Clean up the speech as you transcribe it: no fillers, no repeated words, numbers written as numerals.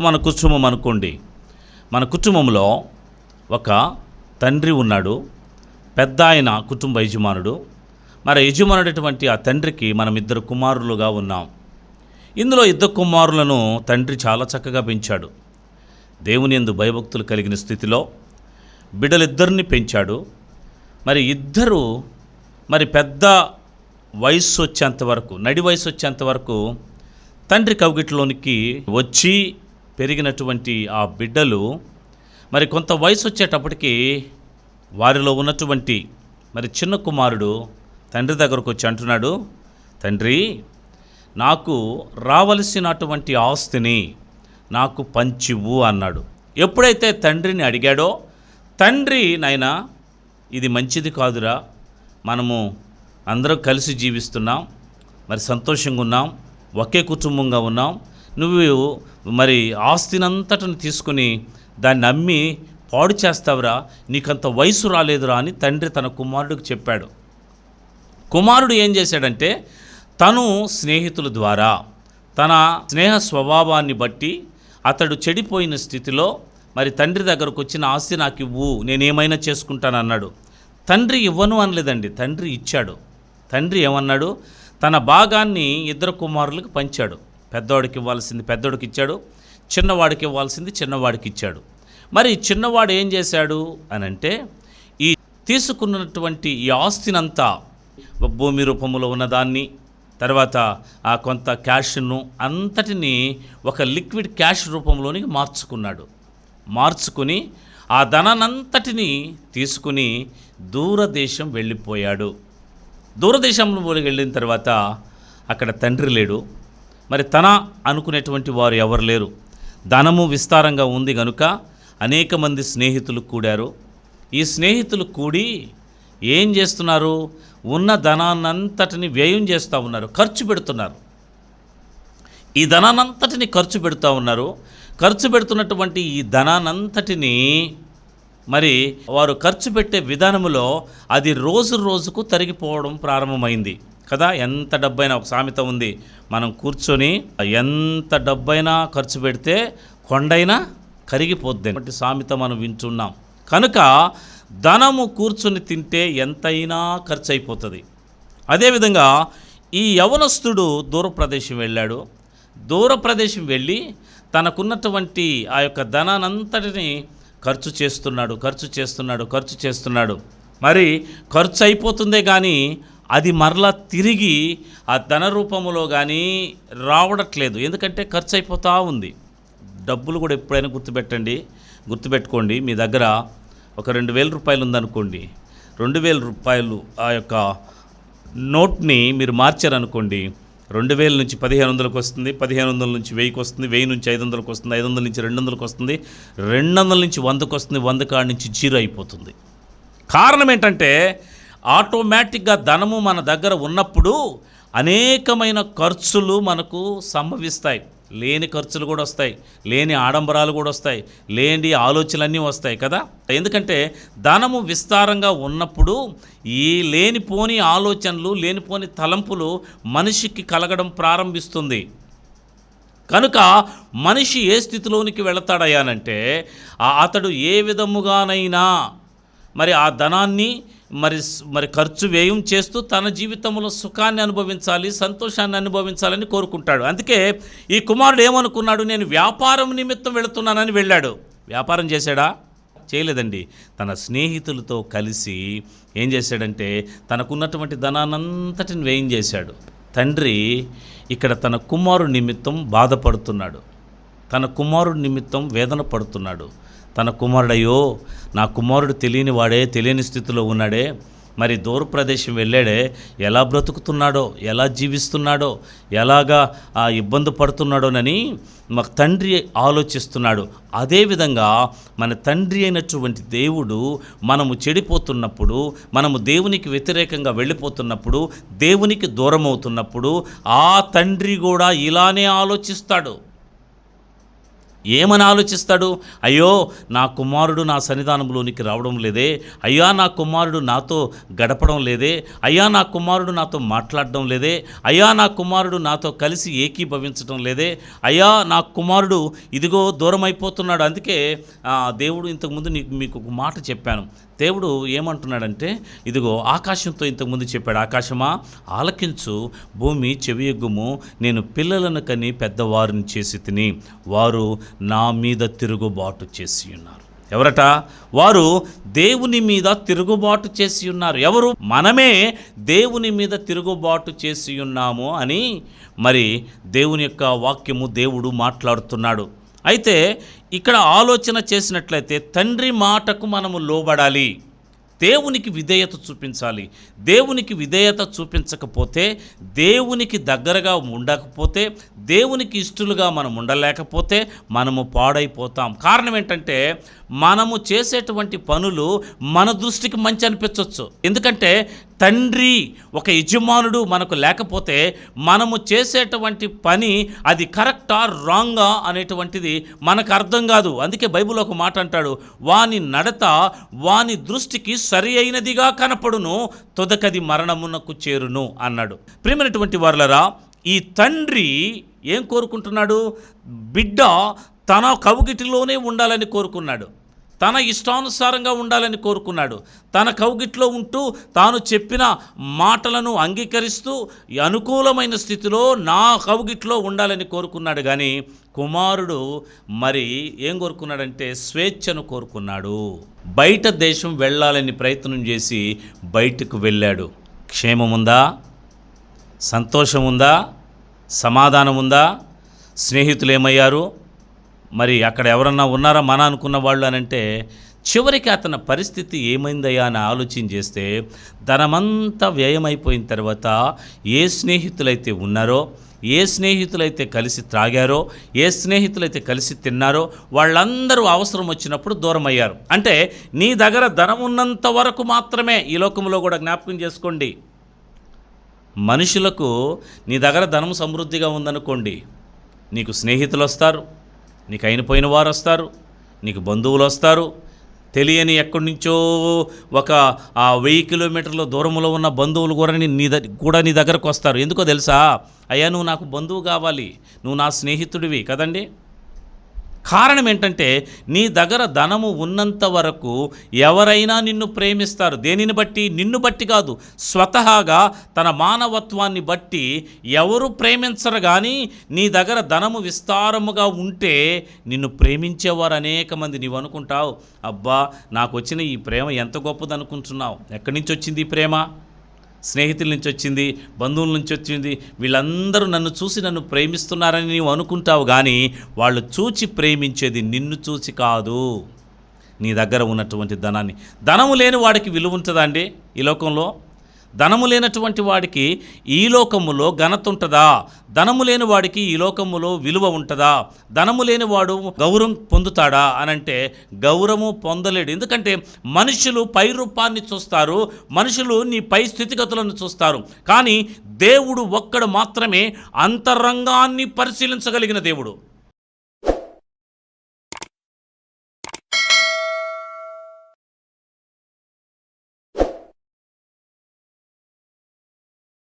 మన కుటుంబం అనుకోండి. మన కుటుంబంలో ఒక తండ్రి ఉన్నాడు, పెద్ద ఆయన కుటుంబ యజమానుడు. మరి యజమానుడటువంటి ఆ తండ్రికి మనం 2 కుమారులుగా ఉన్నాం. ఇందులో 2 కుమారులను తండ్రి చాలా చక్కగా పెంచాడు. దేవుని యందు భయభక్తులు కలిగిన స్థితిలో బిడ్డలిద్దరిని పెంచాడు. మరి ఇద్దరు పెద్ద వయస్సు వచ్చేంత వరకు, నడి వయసు వచ్చేంత వరకు తండ్రి కౌగిట్లోనికి వచ్చి పెరిగినటువంటి ఆ బిడ్డలు కొంత వయసు వచ్చేటప్పటికి వారిలో ఉన్నటువంటి చిన్న కుమారుడు తండ్రి దగ్గరకు వచ్చి అంటున్నాడు, తండ్రి, నాకు రావలసినటువంటి ఆస్తిని నాకు పంచివ్వు అన్నాడు. ఎప్పుడైతే తండ్రిని అడిగాడో, తండ్రి, నాయనా, ఇది మంచిది కాదురా, మనము అందరం కలిసి జీవిస్తున్నాం, సంతోషంగా ఉన్నాం, ఒకే కుటుంబంగా ఉన్నాం, నువ్వు ఆస్తినంతటిని తీసుకుని దాన్ని అమ్మి పాడు చేస్తావురా, నీకంత వయసు రాలేదురా అని తండ్రి తన కుమారుడికి చెప్పాడు. కుమారుడు ఏం చేశాడంటే, తను స్నేహితుల ద్వారా తన స్నేహ స్వభావాన్ని బట్టి అతడు చెడిపోయిన స్థితిలో తండ్రి దగ్గరకు వచ్చిన ఆస్తి నాకు ఇవ్వు, నేనేమైనా చేసుకుంటానన్నాడు. తండ్రి ఇవ్వను అనలేదండి, తండ్రి ఇచ్చాడు. తండ్రి ఏమన్నాడు, తన భాగాన్ని 2 కుమారులకు పంచాడు. పెద్దవాడికి ఇవ్వాల్సింది పెద్దవాడికి ఇచ్చాడు, చిన్నవాడికి ఇవ్వాల్సింది చిన్నవాడికి ఇచ్చాడు. చిన్నవాడు ఏం చేశాడు అనంటే, ఈ తీసుకున్నటువంటి ఈ ఆస్తినంతా, భూమి రూపంలో ఉన్నదాన్ని, తర్వాత ఆ కొంత క్యాష్ను అంతటినీ ఒక లిక్విడ్ క్యాష్ రూపంలోనికి మార్చుకుని ఆ ధనాన్నంతటినీ తీసుకుని దూరదేశం వెళ్ళిపోయాడు. దూరదేశంలో వెళ్ళిన తర్వాత అక్కడ తండ్రి లేడు, తన అనుకునేటువంటి వారు ఎవరు లేరు. ధనము విస్తారంగా ఉంది కనుక అనేక మంది స్నేహితులు కూడారు. ఈ స్నేహితులు కూడి ఏం చేస్తున్నారు, ఉన్న ధనాన్నంతటిని వ్యయం చేస్తూ ఉన్నారు, ఖర్చు పెడుతున్నారు. ఈ ధనాన్నంతటిని ఖర్చు పెడుతూ ఉన్నారు. ఖర్చు పెడుతున్నటువంటి ఈ ధనాన్నంతటిని వారు ఖర్చు పెట్టే విధానంలో అది రోజు రోజుకు తరిగిపోవడం ప్రారంభమైంది కదా. ఎంత డబ్బైనా, ఒక సామెత ఉంది, మనం కూర్చొని ఎంత డబ్బైనా ఖర్చు పెడితే కొండైనా కరిగిపోద్ది అంటే సామెత మనం వింటున్నాం. కనుక ధనము కూర్చొని తింటే ఎంతైనా ఖర్చు అయిపోతుంది. అదేవిధంగా ఈ యవనస్తుడు దూర ప్రదేశం వెళ్ళాడు. దూర ప్రదేశం వెళ్ళి తనకున్నటువంటి ఆ యొక్క ధనానంతటిని ఖర్చు చేస్తున్నాడు. ఖర్చు అయిపోతుందే కానీ అది మరలా తిరిగి ఆ ధన రూపంలో కానీ రావడట్లేదు. ఎందుకంటే ఖర్చు అయిపోతూ ఉంది. డబ్బులు కూడా ఎప్పుడైనా గుర్తుపెట్టుకోండి. మీ దగ్గర ఒక 2,000 రూపాయలు ఉందనుకోండి, 2,000 రూపాయలు ఆ యొక్క నోట్ని మీరు మార్చారనుకోండి, 2,000 నుంచి 1,500కి వస్తుంది, 1,500 నుంచి 1000కి వస్తుంది, 1000 నుంచి 500కి వస్తుంది, 500 నుంచి 200కి వస్తుంది, 200 నుంచి 100కి వస్తుంది, 100 కాడి నుంచి 0 అయిపోతుంది. కారణం ఏంటంటే, ఆటోమేటిక్గా ధనము మన దగ్గర ఉన్నప్పుడు అనేకమైన ఖర్చులు మనకు సంభవిస్తాయి. లేని ఖర్చులు కూడా వస్తాయి, లేని ఆడంబరాలు కూడా వస్తాయి, లేని ఆలోచనలన్నీ వస్తాయి కదా. ఎందుకంటే ధనము విస్తారంగా ఉన్నప్పుడు ఈ లేనిపోని ఆలోచనలు, లేనిపోని తలంపులు మనిషికి కలగడం ప్రారంభిస్తుంది. కనుక మనిషి ఏ స్థితిలోనికి వెళతాడయ్యానంటే, అతడు ఏ విధముగానైనా ఆ ధనాన్ని ఖర్చు వ్యయం చేస్తూ తన జీవితంలో సుఖాన్ని అనుభవించాలి, సంతోషాన్ని అనుభవించాలని కోరుకుంటాడు. అందుకే ఈ కుమారుడు ఏమనుకున్నాడు, నేను వ్యాపారం నిమిత్తం వెళుతున్నానని వెళ్ళాడు. వ్యాపారం చేశాడా? చేయలేదండి. తన స్నేహితులతో కలిసి ఏం చేశాడంటే, తనకున్నటువంటి ధనాన్నంతటిని వ్యయం చేశాడు. తండ్రి ఇక్కడ తన కుమారుడి నిమిత్తం బాధపడుతున్నాడు, తన కుమారుడి నిమిత్తం వేదన పడుతున్నాడు. తన కుమారుడయ్యో, నా కుమారుడు తెలియని వాడే, తెలియని స్థితిలో ఉన్నాడే, దూర ప్రదేశం వెళ్ళాడే, ఎలా బ్రతుకుతున్నాడో, ఎలా జీవిస్తున్నాడో, ఎలాగా ఇబ్బంది పడుతున్నాడోనని తండ్రి ఆలోచిస్తున్నాడు. అదేవిధంగా మన తండ్రి అయినటువంటి దేవుడు మనము చెడిపోతున్నప్పుడు, మనము దేవునికి వ్యతిరేకంగా వెళ్ళిపోతున్నప్పుడు, దేవునికి దూరం అవుతున్నప్పుడు ఆ తండ్రి కూడా ఇలానే ఆలోచిస్తాడు. ఏమని ఆలోచిస్తాడు? అయ్యో, నా కుమారుడు నా సన్నిధానంలోనికి రావడం లేదే, అయ్యా నా కుమారుడు నాతో గడపడం లేదే, అయ్యా నా కుమారుడు నాతో మాట్లాడడం లేదే, అయ్యా నా కుమారుడు నాతో కలిసి ఏకీభవించడం లేదే, అయ్యా నా కుమారుడు ఇదిగో దూరం అయిపోతున్నాడు. అందుకే దేవుడు ఇంతకుముందు మీకు ఒక మాట చెప్పాను. దేవుడు ఏమంటున్నాడంటే, ఇదిగో ఆకాశంతో ఇంతకుముందు చెప్పాడు, ఆకాశమా ఆలకించు, భూమి చెవియొగ్గుము, నేను పిల్లలను కని పెద్దవారిని చేసి తిని, వారు నా మీద తిరుగుబాటు చేసి ఉన్నారు. ఎవరట? వారు దేవుని మీద తిరుగుబాటు చేసి ఉన్నారు. ఎవరు? మనమే దేవుని మీద తిరుగుబాటు చేసి ఉన్నాము అని మరి దేవుని యొక్క వాక్యము దేవుడు మాట్లాడుతున్నాడు. అయితే ఇక్కడ ఆలోచన చేసినట్లయితే తండ్రి మాటకు మనము లోబడాలి, దేవునికి విధేయత చూపించాలి. దేవునికి విధేయత చూపించకపోతే, దేవునికి దగ్గరగా ఉండకపోతే, దేవునికి ఇష్టలుగా మనం ఉండలేకపోతే మనము పాడైపోతాం. కారణం ఏంటంటే మనము చేసేటువంటి పనులు మన దృష్టికి మంచి అనిపించవచ్చు. ఎందుకంటే తండ్రి ఒక యజమానుడు మనకు లేకపోతే మనము చేసేటువంటి పని అది కరెక్టా రాంగా అనేటువంటిది మనకు అర్థం కాదు. అందుకే బైబిల్ ఒక మాట అంటాడు, వాని నడత వాని దృష్టికి సరి అయినదిగా కనపడును, తొదకది మరణమునకు చేరును అన్నాడు. ప్రియమైనటువంటి వారలారా, ఈ తండ్రి ఏం కోరుకుంటున్నాడు? బిడ్డ తన కవుగిటిలోనే ఉండాలని కోరుకున్నాడు, తన ఇష్టానుసారంగా ఉండాలని కోరుకున్నాడు. తన కౌగిట్లో ఉంటూ తాను చెప్పిన మాటలను అంగీకరిస్తూ అనుకూలమైన స్థితిలో నా కౌగిట్లో ఉండాలని కోరుకున్నాడు. కానీ కుమారుడు మరి ఏం కోరుకున్నాడంటే స్వేచ్ఛను కోరుకున్నాడు. బయట దేశం వెళ్ళాలని ప్రయత్నం చేసి బయటకు వెళ్ళాడు. క్షేమముందా? సంతోషం ఉందా? సమాధానం ఉందా? స్నేహితులు ఏమయ్యారు? మరి అక్కడ ఎవరన్నా ఉన్నారా మన అనుకున్న వాళ్ళు అని అంటే, చివరికి అతని పరిస్థితి ఏమైందయ్యా అని ఆలోచన చేస్తే ధనమంతా వ్యయమైపోయిన తర్వాత ఏ స్నేహితులైతే ఉన్నారో, ఏ స్నేహితులైతే కలిసి త్రాగారో, ఏ స్నేహితులైతే కలిసి తిన్నారో వాళ్ళందరూ అవసరం వచ్చినప్పుడు దూరం అయ్యారు. అంటే నీ దగ్గర ధనం ఉన్నంత వరకు మాత్రమే. ఈ లోకంలో కూడా జ్ఞాపకం చేసుకోండి, మనుషులకు నీ దగ్గర ధనం సమృద్ధిగా ఉందనుకోండి, నీకు స్నేహితులు వస్తారు, నీకు అయినపోయిన వారు వస్తారు, నీకు బంధువులు వస్తారు, తెలియని ఎక్కడి నుంచో ఒక 1000 కిలోమీటర్ల దూరంలో ఉన్న బంధువులు కూడా నీ దగ్గరకు వస్తారు. ఎందుకో తెలుసా? అయ్యా నువ్వు నాకు బంధువు కావాలి, నువ్వు నా స్నేహితుడివి కదండి. కారణం ఏంటంటే నీ దగ్గర ధనము ఉన్నంత వరకు ఎవరైనా నిన్ను ప్రేమిస్తారు. దేనిని బట్టి? నిన్ను బట్టి కాదు, స్వతహాగా తన మానవత్వాన్ని బట్టి ఎవరు ప్రేమించరు. కానీ నీ దగ్గర ధనము విస్తారముగా ఉంటే నిన్ను ప్రేమించేవారు అనేక మంది. నీవు అనుకుంటావు, అబ్బా నాకు వచ్చిన ఈ ప్రేమ ఎంత గొప్పది అనుకుంటున్నావు. ఎక్కడి నుంచి వచ్చింది ఈ ప్రేమ? స్నేహితుల నుంచి వచ్చింది, బంధువుల నుంచి వచ్చింది. వీళ్ళందరూ నన్ను చూసి నన్ను ప్రేమిస్తున్నారని నీవు అనుకుంటావు. కానీ వాళ్ళు చూచి ప్రేమించేది నిన్ను చూసి కాదు, నీ దగ్గర ఉన్నటువంటి ధనాన్ని. ధనము లేని వాడికి విలువ ఉంటుందా అండి ఈ లోకంలో? ధనము లేనటువంటి వాడికి ఈ లోకములో ఘనత ఉంటుందా? ధనము లేని వాడికి ఈ లోకములో విలువ ఉంటుందా? ధనము లేని వాడు గౌరవం పొందుతాడా అనంటే గౌరవము పొందలేడు. ఎందుకంటే మనుషులు పై రూపాన్ని చూస్తారు, మనుషులు నీ పై స్థితిగతులను చూస్తారు. కానీ దేవుడు ఒక్కడు మాత్రమే అంతరంగాన్ని పరిశీలించగలిగిన దేవుడు.